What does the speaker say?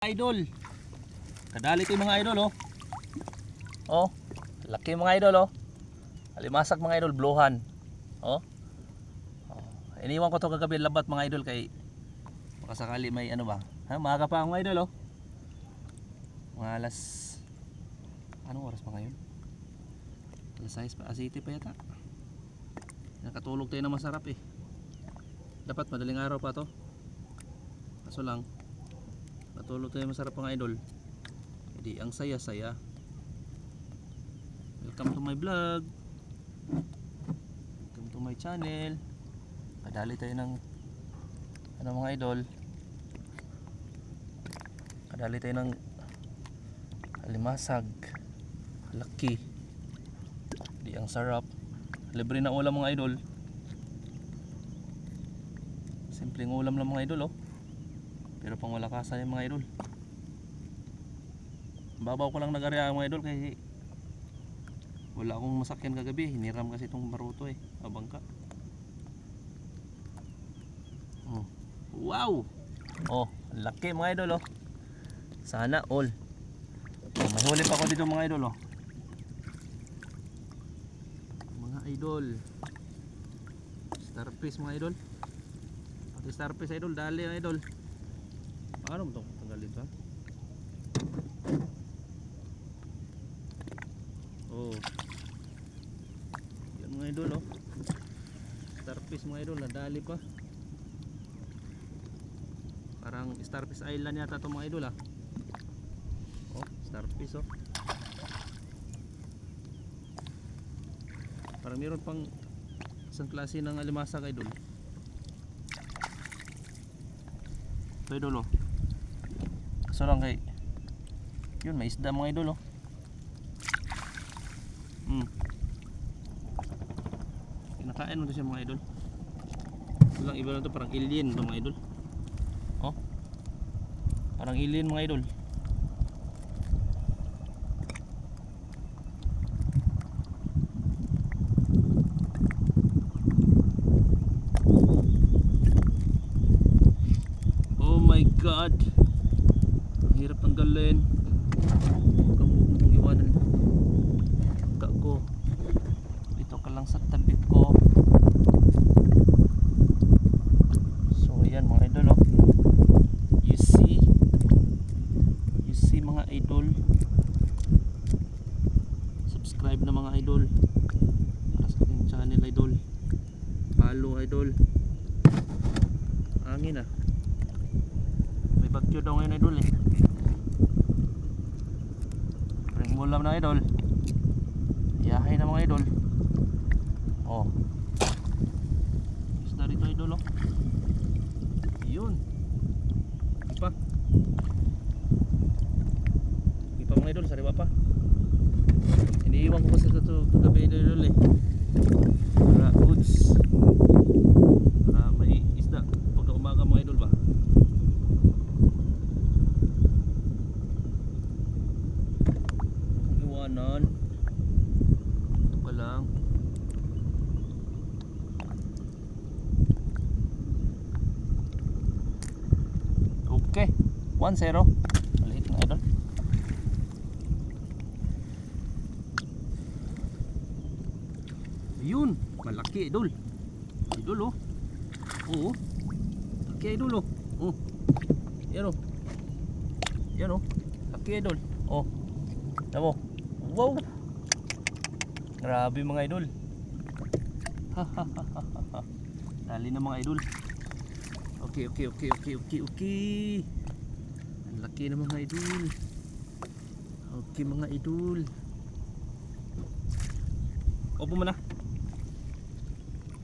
Idol, kadali ito yung mga idol oh. Oh, laki mga idol oh. Alimasak mga idol, bluhan. Oh. Oh. Iniwan ko to kagabi labat mga idol kay baka sakali may ano ba. Ha, maaga pa mga idol oh. Mga alas anong oras pa ngayon? Alas 6 pa, asiti pa yata. Nakatulog tayo na masarap eh. Dapat madaling araw pa to. Kaso lang matulog tayo masarap mga idol. Hindi ang saya-saya. Welcome to my vlog. Welcome to my channel. Kadali tayo ng ano mga idol. Kadali tayo ng alimasag. Laki. Hindi ang sarap. Libre na ulam mga idol. Simpleng ulam lang mga idol oh. Pero pang malakasan yung mga idol. Babaw ko lang nag-area mga idol kasi wala akong masakyan kagabi. Hiniram kasi itong baruto eh. Abangka. Oh. Wow! Oh, laki mga idol oh. Sana all. May huli pa ako dito mga idol oh. Mga idol. Starfish mga idol. Pati starfish idol, dali mga idol. Paano mo itong tanggalin ba? Oh. Yan mga idol oh. Starfish mga idol, nadali pa. Parang Starfish Island yata itong mga idol ah. Oh, starfish oh. Parang meron pang isang klase ng alimasag idol. Ito idol oh. So lang kay yun, may isda mga idol oh. Kinakain mo to siya mga idol. Walang iba na to, parang alien to mga idol. Oh, parang alien mga idol. Oh my god, ang hirap tanggalin. Huwag kang iwanan. Huwag ko. Dito ka lang sa tabi ko. So yan mga idol oh. You see mga idol. Subscribe na mga idol para sa ating channel idol. Follow idol. Hangin ah. May bagyo daw ngayon idol eh. Bring ulam na idol. Yahay na mga idol. Oh. Isda rito idol oh. Yun. Ipa. Ipa mga idol, sariwa pa. Iniiwan ko kasi ito kagabi idol eh. Para goods. Para may isda pagka umaga mga idol ba. Iwanan. Ito pa lang. Okay, 1-0. Maliit na idol. Ayun, malaki idol. Idol oh. Oo. Laki idol oh. Oh. Yan oh. Yan oh. Laki idol. Oh. Tama mo. Wow. Grabe mga idol. Dali na mga idol. Okay. Ang laki na mga idol. Okay mga idol. Opo mo na.